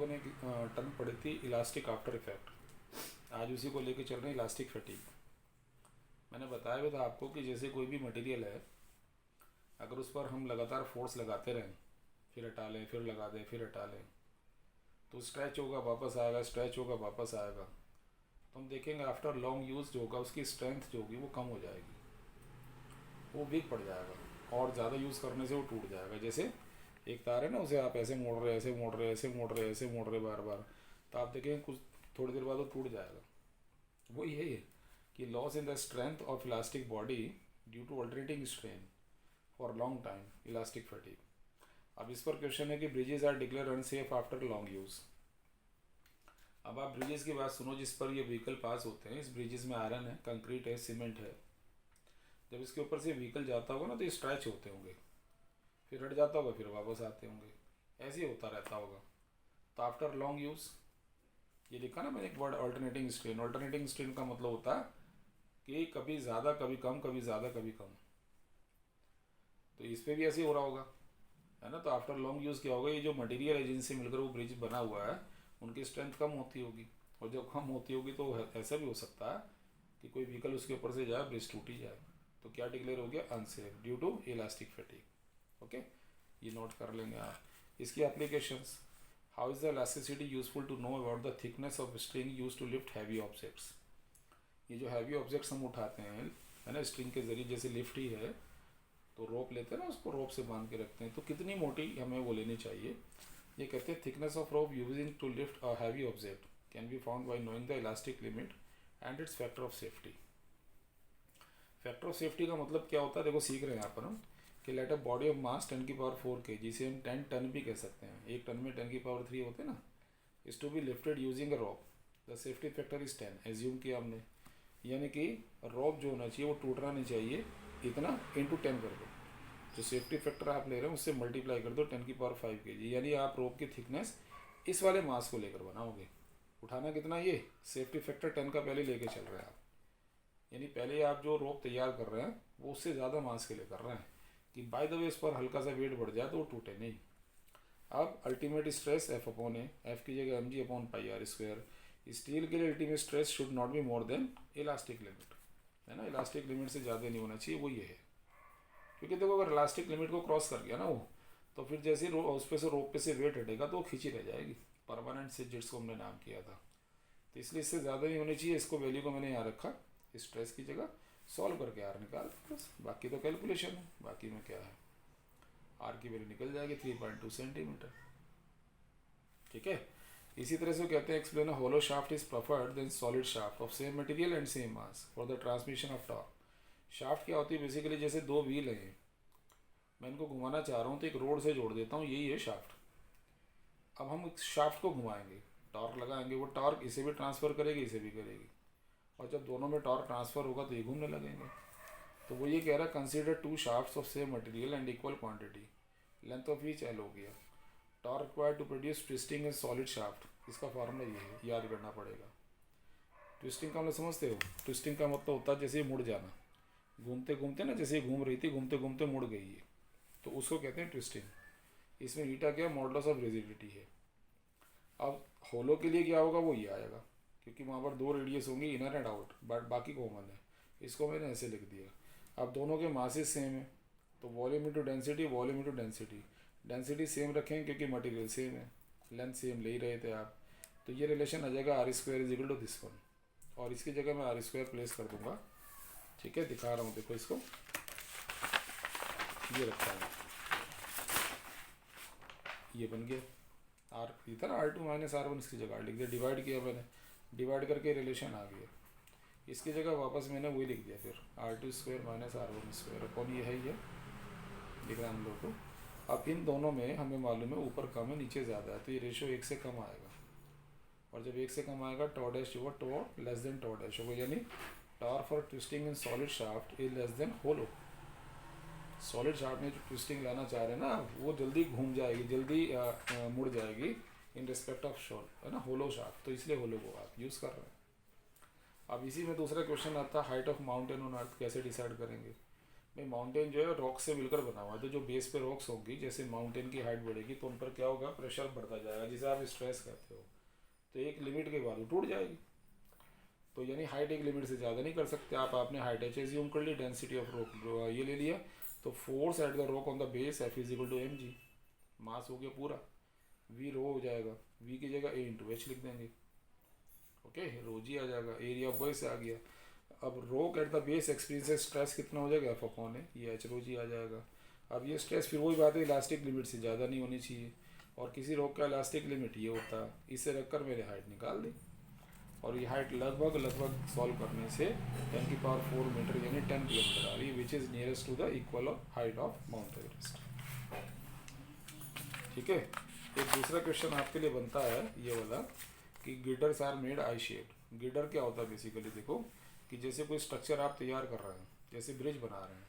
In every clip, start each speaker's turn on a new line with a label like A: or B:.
A: अपन एक टर्म पढ़ी थी इलास्टिक आफ्टर इफेक्ट। आज उसी को लेके चल रहे हैं, इलास्टिक फटीग। मैंने बताया भी था आपको कि जैसे कोई भी मटेरियल है, अगर उस पर हम लगातार फोर्स लगाते रहें, फिर हटा लें, फिर लगा दें, फिर हटा लें, तो स्ट्रेच होगा, वापस आएगा, स्ट्रेच होगा, वापस आएगा। तो हम देखेंगे आफ्टर लॉन्ग यूज़ जो होगा उसकी स्ट्रेंथ जो होगी वो कम हो जाएगी, वो वीक पड़ जाएगा और ज़्यादा यूज़ करने से वो टूट जाएगा। जैसे एक तार है ना, उसे आप ऐसे मोड़ रहे, ऐसे मोड़ रहे, ऐसे मोड़ रहे, ऐसे मोड़ रहे बार बार, तो आप देखेंगे कुछ थोड़ी देर बाद वो टूट जाएगा। वो यही है कि loss in the strength of elastic body due to alternating strain for long time, elastic fatigue. अब इस पर क्वेश्चन है कि bridges are declare unsafe after long use. अब आप ब्रिजेस की बात सुनो जिस पर ये व्हीकल पास होते हैं। इस ब्रिजेस में आयरन है, कंक्रीट है, सीमेंट है। जब इसके ऊपर से व्हीकल जाता होगा ना तो ये स्ट्रेच होते होंगे, फिर हट जाता होगा, फिर वापस आते होंगे, ऐसे ही होता रहता होगा। तो आफ्टर लॉन्ग यूज़, ये लिखा ना मैंने एक word alternating strain. Alternating strain का मतलब होता है कि कभी ज़्यादा कभी कम, कभी ज़्यादा कभी कम। तो इस पर भी ऐसे ही हो रहा होगा, है ना। तो आफ्टर लॉन्ग यूज़ क्या होगा, ये जो मटेरियल है जिनसे मिलकर वो ब्रिज बना हुआ है उनकी स्ट्रेंथ कम होती होगी, और जब कम होती होगी तो ऐसा भी हो सकता है कि कोई व्हीकल उसके ऊपर से जाए, ब्रिज टूट ही जाए। तो क्या डिक्लेयर हो गया, unsafe due to elastic fatigue. Okay, ये नोट कर लेंगे आप। इसकी applications, how is the elasticity useful to know about the thickness of string use to lift heavy objects. ये जो हैवी ऑब्जेक्ट्स हम उठाते हैं, है ना, स्ट्रिंग के जरिए, जैसे लिफ्ट ही है तो रोप लेते हैं ना, उसको रोप से बांध के रखते हैं, तो कितनी मोटी हमें वो लेनी चाहिए। ये कहते हैं thickness of rope using to lift a heavy object can be found by knowing the elastic limit and its factor of safety. Factor of safety का मतलब क्या होता है, देखो सीख रहे हैं यहाँ पर हम कि let a body of mass 10⁴ kg, जिसे हम 10 टन भी कह सकते हैं, एक टन में 10⁻³ होते हैं ना, is to be lifted using a rope, the safety factor is 10। Assume किया हमने, यानी कि रोप जो होना चाहिए वो टूटना नहीं चाहिए, इतना इंटू 10 कर दो, जो सेफ्टी फैक्टर आप ले रहे हैं उससे मल्टीप्लाई कर दो 10⁵ kg, यानी आप रोप की थिकनेस इस वाले मास को लेकर बनाओगे। उठाना कितना, ये सेफ्टी फैक्टर 10 का पहले लेके चल रहे हैं आप, यानी पहले आप जो रोप तैयार कर रहे हैं वो उससे ज़्यादा मास के लिए कर रहे हैं कि बाय द वे इस पर हल्का सा वेट बढ़ जाए तो वो टूटे नहीं। अब अल्टीमेट स्ट्रेस F अपॉन ए, एफ की जगह mg/πr²। स्टील के लिए ultimate stress should not be more than elastic limit, है ना, इलास्टिक लिमिट से ज़्यादा नहीं होना चाहिए, वो ये है। क्योंकि देखो अगर इलास्टिक लिमिट को क्रॉस कर गया ना वो, तो फिर जैसे उस पर से रोप पे से वेट हटेगा तो वो खींची रह जाएगी, परमानेंट से जिसको हमने नाम किया था। तो इसलिए इससे ज़्यादा नहीं होनी चाहिए। इसको वैल्यू को मैंने यहाँ रखा स्ट्रेस की जगह, सॉल्व करके आर निकाल, बस बाकी तो कैलकुलेशन है। बाकी में क्या है, आर की वैल्यू निकल जाएगी 3.2 सेंटीमीटर। ठीक है। इसी तरह से कहते हैं explain hollow shaft is preferred than solid shaft of same material and same mass for the transmission of torque. Shaft क्या होती है, बेसिकली जैसे दो व्हील हैं, मैं इनको घुमाना चाह रहा हूँ तो एक रोड से जोड़ देता हूँ, यही है शाफ्ट। अब हम इस शाफ्ट को घुमाएंगे, टॉर्क लगाएंगे, वो टॉर्क इसे भी ट्रांसफ़र करेगी, इसे भी करेगी, और जब दोनों में टॉर्क ट्रांसफ़र होगा तो ये घूमने लगेंगे। तो वो ये कह रहा है consider two shafts of same material and equal quantity, length of each L हो गया। Torque required to produce twisting in solid shaft, इसका फार्मूला ये है, याद करना पड़ेगा। ट्विस्टिंग का मतलब समझते हो, ट्विस्टिंग का मतलब होता है जैसे मुड़ जाना, घूमते घूमते ना, जैसे घूम रही थी घूमते घूमते मुड़ गई है, तो उसको कहते हैं ट्विस्टिंग। इसमें ईटा क्या, मॉडुलस ऑफ रिजिडिटी है। अब होलो के लिए क्या होगा, वो ये आएगा, क्योंकि वहाँ पर दो रेडियस होंगे, इनर एंड आउट, बट बाकी कॉमन है। इसको मैंने ऐसे लिख दिया। अब दोनों के मासेस सेम है, तो volume into density, volume into density, density same रखें क्योंकि मटेरियल सेम है, लेंथ सेम ले ही रहे थे आप, तो ये रिलेशन आ जाएगा r² is equal to this one, और इसकी जगह मैं r² प्लेस कर दूंगा। ठीक है, दिखा रहा हूँ, देखो इसको, ये रखा है, ये बन गया आर, इधर r2 - r1, इसकी जगह लिख दिया, डिवाइड किया मैंने, डिवाइड करके रिलेशन आ गया, इसकी जगह वापस मैंने वही लिख दिया फिर r2² - r1² अपॉन ये है, ये लिख रहा हम लोग को। अब इन दोनों में हमें मालूम है ऊपर कम है नीचे ज़्यादा है, तो ये रेशो 1 से कम आएगा, और जब 1 से कम आएगा टॉ डैश होगा, tau less than tau dash होगा, यानी torque for twisting in solid shaft is less than hollow. Solid shaft में जो ट्विस्टिंग लाना चाह रहे हैं ना, वो जल्दी घूम जाएगी, जल्दी मुड़ जाएगी इन रिस्पेक्ट ऑफ शॉल, है ना, होलो शाफ्ट, तो इसलिए होलो को आप यूज़ कर रहे हैं। अब इसी में दूसरा क्वेश्चन आता है, height of mountain on earth कैसे डिसाइड करेंगे। भाई माउंटेन जो है रॉक से मिलकर बना हुआ है, तो जो बेस पे रॉक्स होंगी, जैसे माउंटेन की हाइट बढ़ेगी तो उन पर क्या होगा, प्रेशर बढ़ता जाएगा, जिसे आप स्ट्रेस कहते हो। तो एक लिमिट के बाद वो टूट जाएगी। तो यानी हाइट एक लिमिट से ज़्यादा नहीं कर सकते आप। आपने हाइट एच एज्यूम कर ली, डेंसिटी ऑफ रॉक ये ले लिया, तो force at the rock on the base F is equal to M G. Mass हो गया पूरा, वी रो हो जाएगा, वी की जगह ए इंटू एच लिख देंगे। ओके, रो जी आ जाएगा, एरिया ऑफ बेस आ गया। अब रोक at the base experience stress कितना हो जाएगा, एफ अपॉन है, ये एच रो जी आ जाएगा। अब ये स्ट्रेस फिर वही बात है, इलास्टिक लिमिट से ज़्यादा नहीं होनी चाहिए, और किसी रोक का इलास्टिक लिमिट ये होता है। इसे रखकर मेरे हाइट निकाल दी, और ये हाइट लगभग सॉल्व करने से 10⁴ मीटर यानी 10 किलोमीटर आ रही है, which is nearest to the equal of height of Mount Everest. ठीक है। एक दूसरा क्वेश्चन आपके लिए बनता है ये वाला कि गिडर्स आर मेड आई शेप्ड। गिडर क्या होता है बेसिकली, देखो कि जैसे कोई स्ट्रक्चर आप तैयार कर रहे हैं, जैसे ब्रिज बना रहे हैं,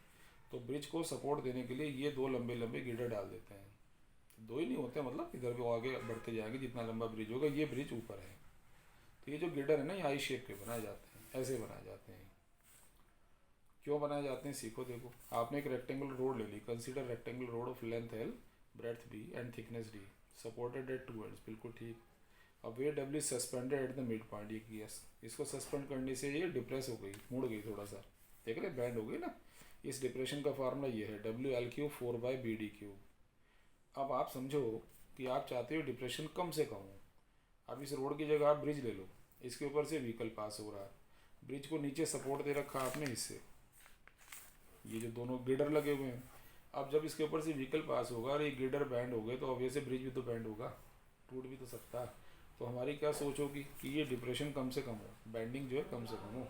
A: तो ब्रिज को सपोर्ट देने के लिए ये दो लंबे लंबे गिडर डाल देते हैं। दो ही नहीं होते, मतलब इधर भी आगे बढ़ते जाएंगे, जितना लंबा ब्रिज होगा, ये ब्रिज ऊपर है, तो ये जो गिडर है ना, ये आई शेप के बनाए जाते हैं, ऐसे बनाए जाते हैं। क्यों बनाए जाते हैं सीखो। देखो, आपने एक रेक्टेंगुलर रोड ले ली, consider rectangular rod of length L, breadth B and thickness D, supported at two ends, बिल्कुल ठीक। अब weight W suspended at the mid point, ये किया, इसको सस्पेंड करने से ये डिप्रेस हो गई, मुड़ गई थोड़ा सा, देख रहे, बैंड हो गई ना। इस डिप्रेशन का फार्मूला ये है, डब्ल्यू एल क्यूब 4/BD³। अब आप समझो कि आप चाहते हो डिप्रेशन कम से कम हो। अब इस रोड की जगह आप ब्रिज ले लो, इसके ऊपर से व्हीकल पास हो रहा है, ब्रिज को नीचे सपोर्ट दे रखा आपने इससे, ये जो दोनों गिडर लगे हुए हैं। अब जब इसके ऊपर से व्हीकल पास होगा और ये गिडर बैंड हो गए, तो ऑब्वियसली ब्रिज भी तो बैंड होगा, टूट भी तो सकता है। तो हमारी क्या सोच होगी कि ये डिप्रेशन कम से कम हो, बैंडिंग जो है कम से कम हो।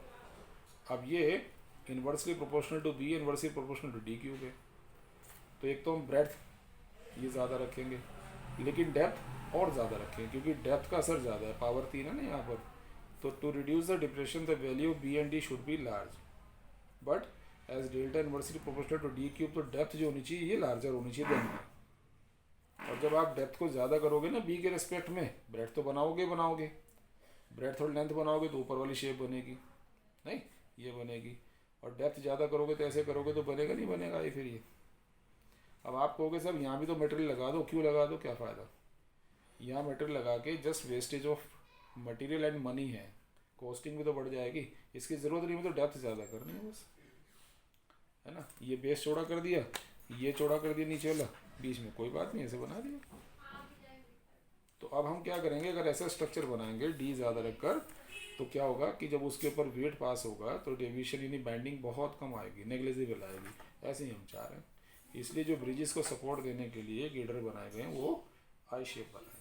A: अब ये inversely proportional to be, inversely proportional to D³ है। तो एक तो हम ब्रेड्थ ये ज़्यादा रखेंगे, लेकिन डेप्थ और ज़्यादा रखेंगे, क्योंकि डेप्थ का असर ज़्यादा है, पावर 3 है ना यहाँ पर। तो to reduce the depression the value B and D should be large, but as delta inversely proportional to D³, तो डेप्थ जो होनी चाहिए ये लार्जर होनी चाहिए देन में। और जब आप डेप्थ को ज़्यादा करोगे ना B के रिस्पेक्ट में, ब्रेड्थ तो बनाओगे, ब्रेड्थ और लेंथ बनाओगे तो ऊपर वाली शेप बनेगी, नहीं ये बनेगी। और डेप्थ ज़्यादा करोगे तो ऐसे करोगे तो बनेगा नहीं बनेगा ये फिर ये। अब आप कहोगे सर यहाँ भी तो मटेरियल लगा दो, क्यों लगा दो, क्या फ़ायदा। यहाँ मटेरियल लगा के just wastage of material and money है, कॉस्टिंग भी तो बढ़ जाएगी, इसकी ज़रूरत नहीं है, तो डेप्थ ज़्यादा करनी है बस, है ना। ये बेस चौड़ा कर दिया, ये चौड़ा कर दिया नीचे वाला, बीच में कोई बात नहीं, ऐसे बना दिया। तो अब हम क्या करेंगे, अगर ऐसा स्ट्रक्चर बनाएंगे डी ज़्यादा रखकर, तो क्या होगा कि जब उसके ऊपर वेट पास होगा तो डेविएशन यानी बाइंडिंग बहुत कम आएगी, नेग्लिजिबल आएगी। ऐसे ही हम चाह रहे हैं, इसलिए जो ब्रिजेस को सपोर्ट देने के लिए गिडर बनाए गए हैं वो आई शेप बनाए।